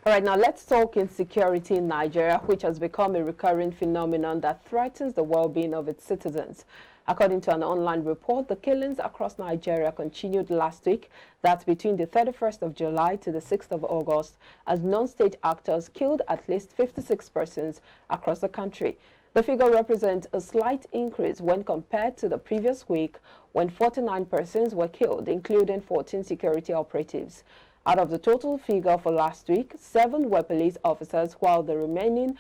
All right, now let's talk insecurity in Nigeria, which has become a recurring phenomenon that threatens the well-being of its citizens. According to an online report, the killings across Nigeria continued last week. That's between the 31st of July to the 6th of August, as non-state actors killed at least 56 persons across the country. The figure represents a slight increase when compared to the previous week, when 49 persons were killed, including 14 security operatives. Out of the total figure for last week, 7 were police officers, while the remaining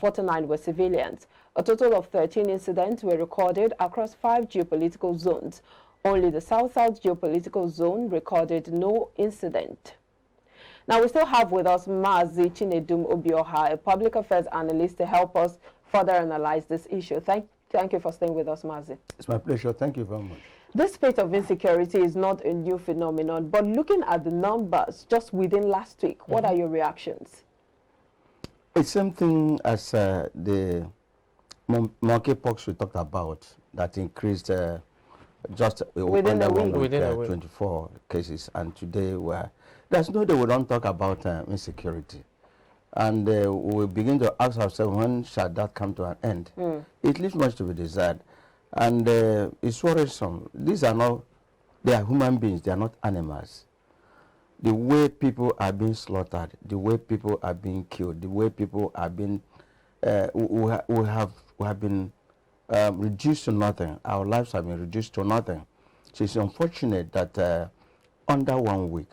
49 were civilians. A total of 13 incidents were recorded across 5 geopolitical zones. Only the South-South geopolitical zone recorded no incident. Now, we still have with us Mazi Chinedum Obioha, a public affairs analyst, to help us further analyze this issue. Thank you for staying with us, Mazi. It's my pleasure. Thank you very much. This spate of insecurity is not a new phenomenon, but looking at the numbers just within last week, what are your reactions? It's something as the monkeypox we talked about that increased just within a week. 24 cases, and today there's no day we don't talk about insecurity. And we begin to ask ourselves, when shall that come to an end? It leaves much to be desired. And it's worrisome. These are not, they are human beings, they are not animals. The way people are being slaughtered, the way people are being killed, the way people are being, we have been reduced to nothing. Our lives have been reduced to nothing. So it's unfortunate that under 1 week,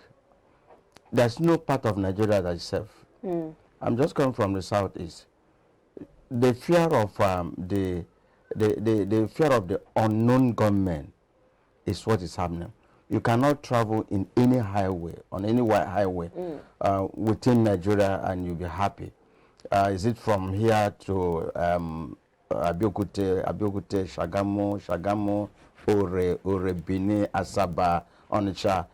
there's no part of Nigeria that is safe. I'm just coming from the southeast. The fear of the fear of the unknown gunmen is what is happening. You cannot travel in any highway, on any wide highway within Nigeria and you'll be happy. Is it from here to Abeokuta, Shagamu, Ore, Benin, Asaba, Onitsha,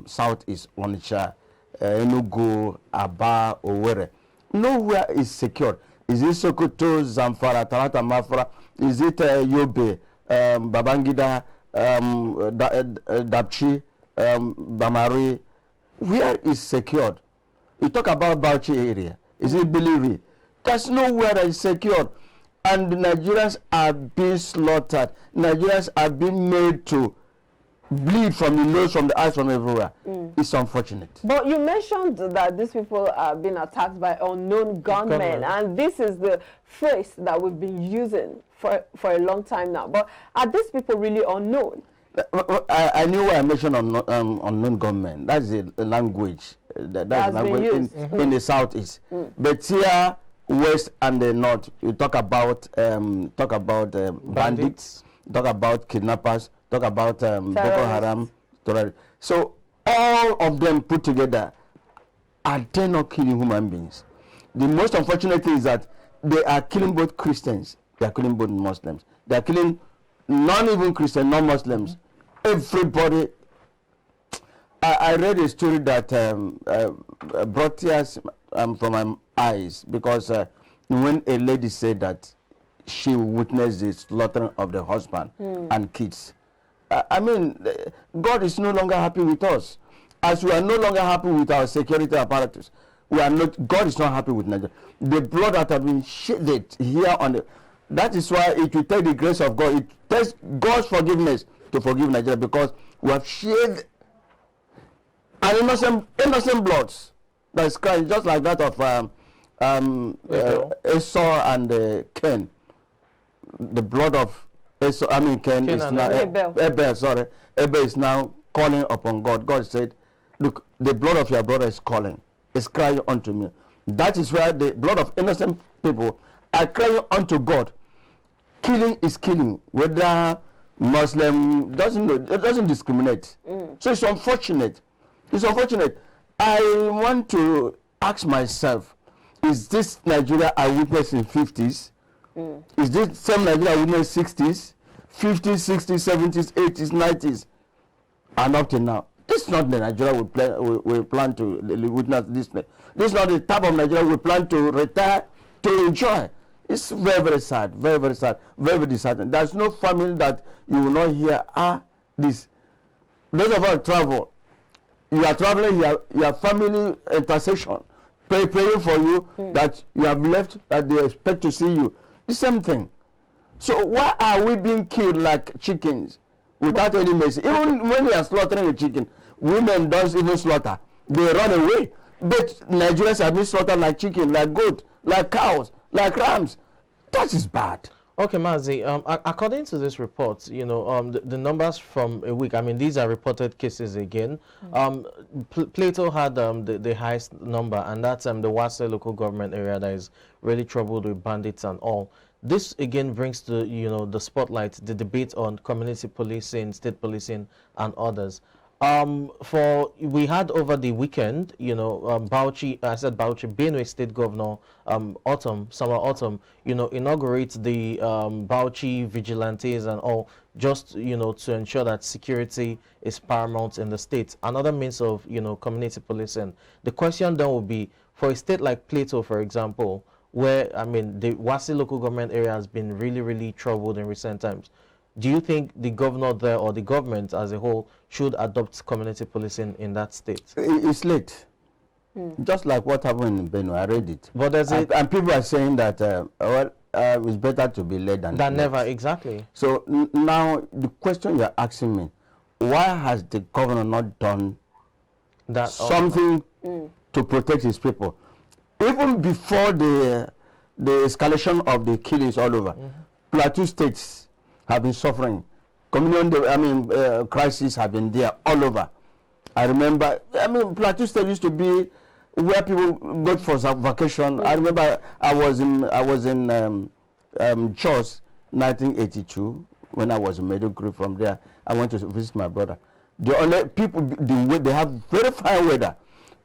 Southeast Onitsha, Enugu, Aba, Owerri. Nowhere is secure. Is it Sokoto, Zamfara, Tarata, Mafra? Is it Yobe, Babangida, Dapchi, Bamari? Where is secured? You talk about Bauchi area. Is it Biliri? There's nowhere that is secured. And the Nigerians are being slaughtered. Nigerians are being made to bleed from the nose, from the eyes, from everywhere. It's unfortunate. But you mentioned that these people are being attacked by unknown gunmen, and this is the phrase that we've been using for a long time now. But are these people really unknown? I knew why I mentioned unknown gunmen. That's a language. That's language in the southeast. But here, west and the north, you talk about bandits, talk about kidnappers, talk about Boko Haram. So all of them put together, are they not killing human beings? The most unfortunate thing is that they are killing both Christians, they are killing both Muslims, they are killing non-even Christian, non-Muslims, everybody. I read a story that brought tears from my eyes, because when a lady said that she witnessed the slaughtering of the husband and kids. I mean, God is no longer happy with us. As we are no longer happy with our security apparatus, we are not. God is not happy with Nigeria. The blood that has been shedded here on the. That is why it will take the grace of God. It takes God's forgiveness to forgive Nigeria, because we have shed an innocent blood that is crying, just like that of Esau and Cain. The blood of Esau, Cain is now Abel is now calling upon God. God said, "Look, the blood of your brother is calling, is crying unto me." That is where the blood of innocent people are crying unto God. Killing is killing, whether Muslim doesn't discriminate. So it's unfortunate. It's unfortunate. I want to ask myself, is this Nigeria I witnessed in 50s? Is this same Nigeria I witnessed 60s, 50s, 60s, 70s, 80s, 90s? And up to now, this is not the Nigeria we plan to witness this. This is not the type of Nigeria we plan to retire to enjoy. It's very, very sad, very, very sad, very, very disheartening. There's no family that you will not hear, this. Those of us travel, you are traveling, your family intersection, praying for you that you have left, that they expect to see you. The same thing. So why are we being killed like chickens without any mercy? Even when we are slaughtering a chicken, women don't even slaughter. They run away. But Nigerians have been slaughtered like chicken, like goat, like cows, like rams. That is bad. Okay, Mazi, according to this report, you know, the numbers from a week, I mean, these are reported cases again. Plateau had the highest number, and that's the Wase local government area that is really troubled with bandits and all. This again brings to, you know, the spotlight, the debate on community policing, state policing, and others. We had over the weekend, you know, Bauchi, Benue State Governor, Summer Autumn, you know, inaugurates the Bauchi vigilantes and all, just, you know, to ensure that security is paramount in the state. Another means of, you know, community policing. The question then will be, for a state like Plateau, for example, where, I mean, the Wase local government area has been really, really troubled in recent times. Do you think the governor there or the government as a whole should adopt community policing in that state? It's late. Just like what happened in Benue, I read it. But and people are saying that it's better to be late than never, exactly. So now the question you're asking me, why has the governor not done that something to protect his people? Even before the escalation of the killings all over, Plateau states have been suffering. Crises have been there all over. I remember, Plateau State used to be where people go for some vacation. I remember I was in Jos, 1982, when I was in Meduguri. From there, I went to visit my brother. The only people, they have very fine weather.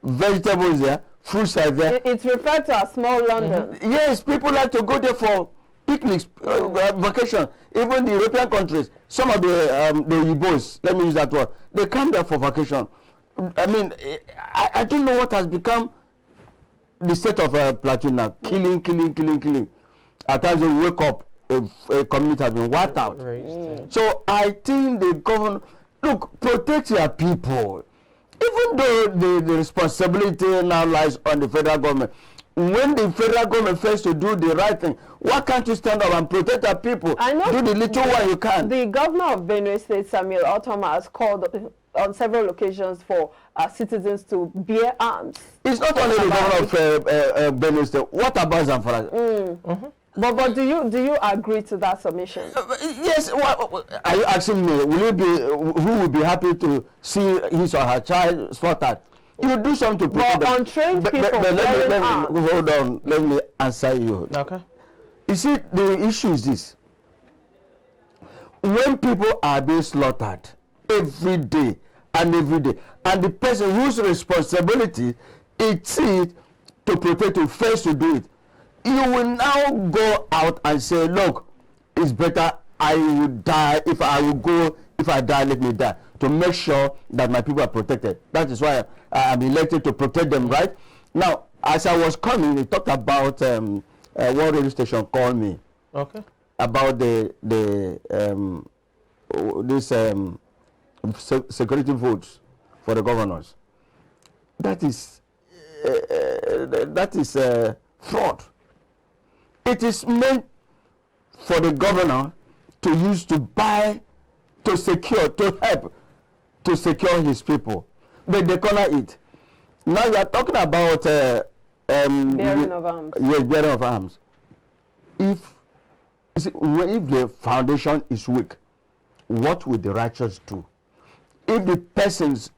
Vegetables there, fruits are there. It's referred to as small London. Yes, people like to go there for picnics, vacation. Even the European countries, some of the Yibos, let me use that word, they come there for vacation. I mean, I don't know what has become the state of Plateau now. Killing. At times we wake up, a community has been wiped out. So I think the government, look, protect your people. Even though the responsibility now lies on the federal government, when the federal government fails to do the right thing, why can't you stand up and protect our people? I know do the little one you can. The governor of Benue State, Samuel Autumn, has called on several occasions for citizens to bear arms. It's not only the governor of Benue State. What about Zamfara? But do you agree to that submission? Yes. Are you asking me? Who will be happy to see his or her child slaughtered? You do something to protect them. Untrained people. Hold on. Let me answer you. Okay. You see, the issue is this: when people are being slaughtered every day, and the person whose responsibility it is to protect you fails to do it, you will now go out and say, look, it's better I will die. If I die, let me die, to make sure that my people are protected. That is why I'm elected, to protect them, right? Now, as I was coming, they talked about one radio station called me about security votes for the governors. That is fraud. It is meant for the governor to use to buy, to secure, to help, to secure his people. But they corner it. Now you are talking about bearing of arms. Yes, bearing of arms. If the foundation is weak, what will the righteous do? If the persons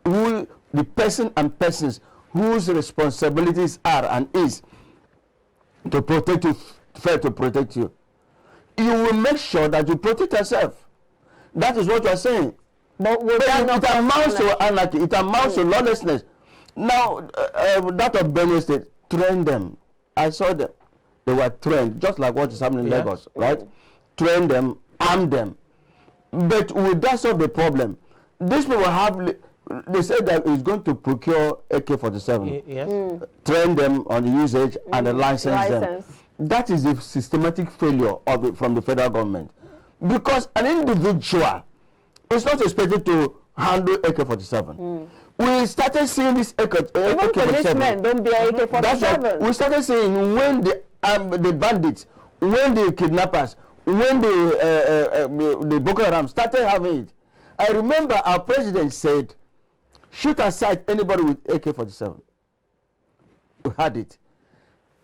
whose responsibilities are and is to protect you, fair to protect you, you will make sure that you protect yourself. That is what you are saying. But it amounts to anarchy. It amounts to lawlessness. Now, that of Benue State, train them. I saw them. They were trained, just like what is happening in Lagos, right? Train them, arm them. But will that solve the problem? These people they said that it's going to procure AK-47. Train them on the usage and the license them. That is a systematic failure from the federal government. Because an individual is not expected to handle AK-47. We started seeing this Even policemen don't bear AK-47. That's right. We started seeing when the bandits, when the kidnappers, when the Boko Haram started having it. I remember our president said, shoot aside anybody with AK-47. We had it.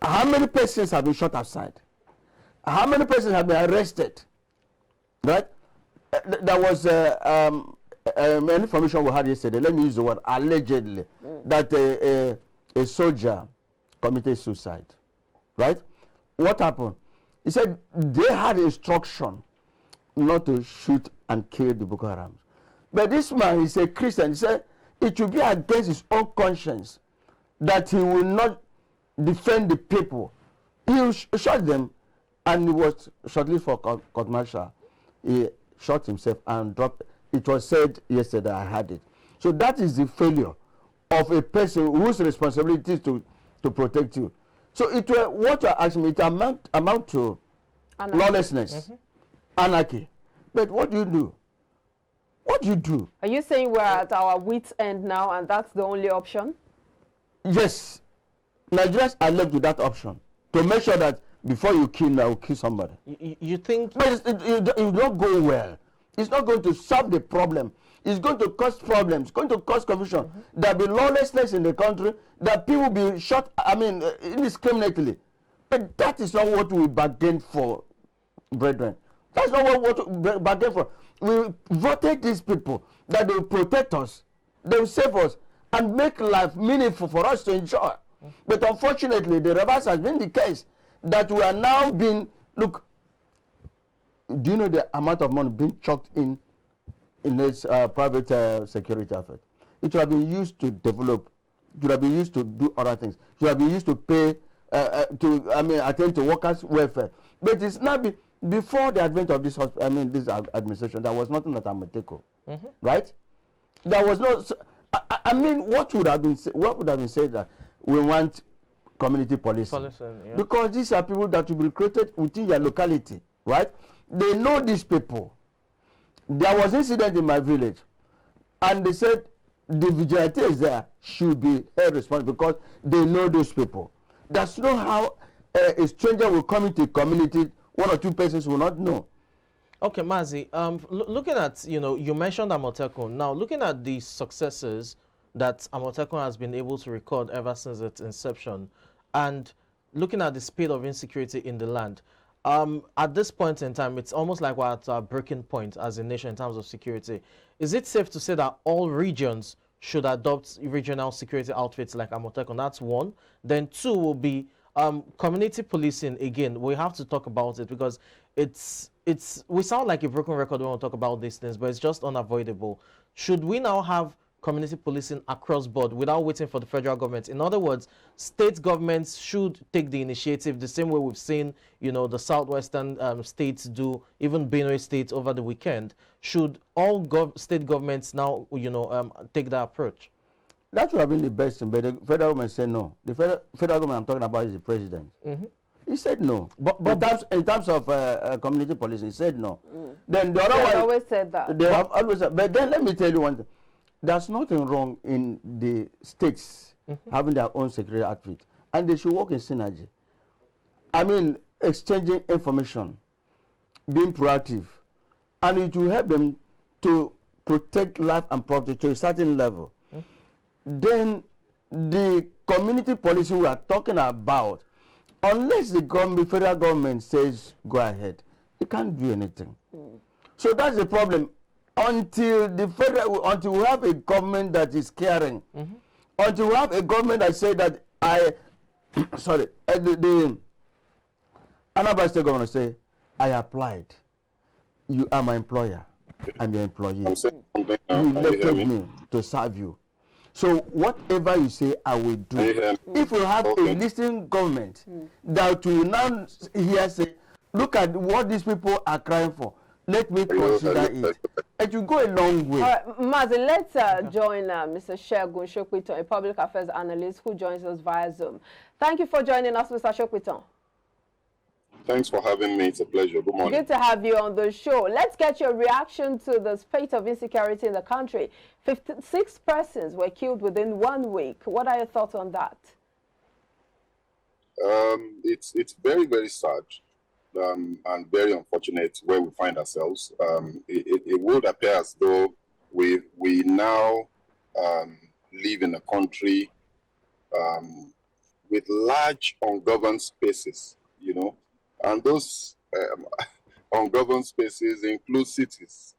How many persons have been shot aside? How many persons have been arrested? Right? There was information we had yesterday. Let me use the word allegedly that a soldier committed suicide. Right? What happened? He said they had instruction not to shoot and kill the Boko Haram. But this man is a Christian. He said it should be against his own conscience that he will not defend the people. He shot them, and he was shortlisted for court martial. He shot himself and dropped. It was said yesterday, I had it. So that is the failure of a person whose responsibility is to protect you. So what you're asking me, it amount to anarchy. Lawlessness, anarchy. But what do you do? What do you do? Are you saying we're at our wit's end now and that's the only option? Yes. Nigerians are left with that option to make sure that before you kill somebody. You think? But it will not go well. It's not going to solve the problem. It's going to cause problems. It's going to cause confusion. There'll be lawlessness in the country. That people will be shot, indiscriminately. But that is not what we bargained for, brethren. That's not what we bargained for. We voted these people that they will protect us, they will save us, and make life meaningful for us to enjoy. But unfortunately, the reverse has been the case, that we are now being, look, do you know the amount of money being chucked in this private security effort? It should have been used to develop, it should have been used to do other things, it should have been used to pay, attend to workers' welfare. But it's not before the advent of this administration, there was nothing that Amoteco, right? There was no. What would have been said that we want community policing? Yeah. Because these are people that will be recruited within your locality, right? They know these people. There was an incident in my village, and they said the vigilantes there should be held responsible because they know those people. That's not how a stranger will come into a community. One or two persons will not know. Okay, Mazi, looking at, you mentioned Amotekun. Now, looking at the successes that Amotekun has been able to record ever since its inception, and looking at the speed of insecurity in the land, at this point in time, it's almost like we're at a breaking point as a nation in terms of security. Is it safe to say that all regions should adopt regional security outfits like Amotekun? That's one. Then two will be community policing. Again, we have to talk about it because we sound like a broken record when we talk about these things, but it's just unavoidable. Should we now have community policing across board without waiting for the federal government? In other words, state governments should take the initiative the same way we've seen, the southwestern states do, even Benue State over the weekend. Should all state governments now, take that approach? That would have been the best thing, but the federal government said no. The federal government I'm talking about is the president. He said no. But in terms of community policing, he said no. Then the other one, always said that. They have always said, but then let me tell you one thing. There's nothing wrong in the states having their own security outfit, and they should work in synergy. Exchanging information, being proactive, and it will help them to protect life and property to a certain level. Then the community policy we are talking about, unless the federal government says go ahead, it can't do anything. So that's the problem. Until we have a government that is caring, until we have a government that says that the Anambra State governor say, I applied. You are my employer. I'm your employee. You elected me to serve you. So whatever you say, I will do. If you have a listening government that will now say, look at what these people are crying for, let me consider it. It will go a long way. All right, Mazi, let's join Mr. Segun Shokwiton, a public affairs analyst who joins us via Zoom. Thank you for joining us, Mr. Shokwiton. Thanks for having me. It's a pleasure. Good morning. Good to have you on the show. Let's get your reaction to the spate of insecurity in the country. 56 persons were killed within 1 week. What are your thoughts on that? It's very, very sad and very unfortunate where we find ourselves. It would appear as though we now live in a country with large ungoverned spaces, you know, and those ungoverned spaces include cities,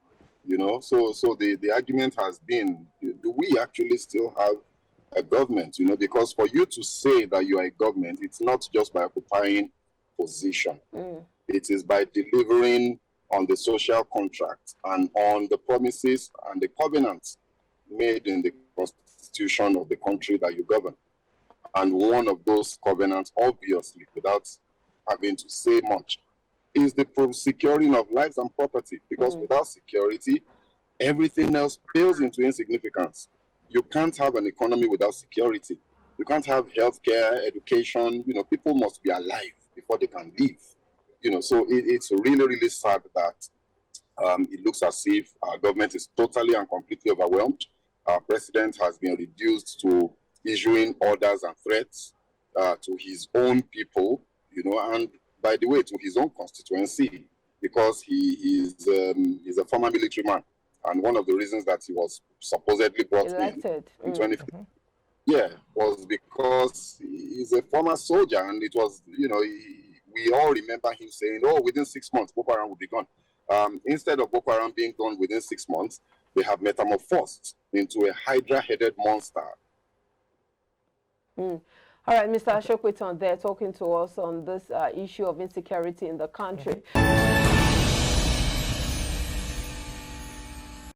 you know. So the argument has been, do we actually still have a government, you know, because for you to say that you are a government, it's not just by occupying position. It is by delivering on the social contract and on the promises and the covenants made in the constitution of the country that you govern. And one of those covenants, obviously, without having to say much, is the securing of lives and property, because without security, everything else pales into insignificance. You can't have an economy without security. You can't have healthcare, education. You know, people must be alive before they can live. You know, so it's really, really sad that it looks as if our government is totally and completely overwhelmed. Our president has been reduced to issuing orders and threats to his own people, you know, and by the way, to his own constituency, because he is a former military man. And one of the reasons that he was supposedly brought in 2015, was because he's a former soldier, and it was, you know, we all remember him saying, oh, within 6 months, Boko Haram will be gone. Instead of Boko Haram being gone within 6 months, they have metamorphosed into a hydra-headed monster. All right, Mr. Ashokweton there talking to us on this issue of insecurity in the country.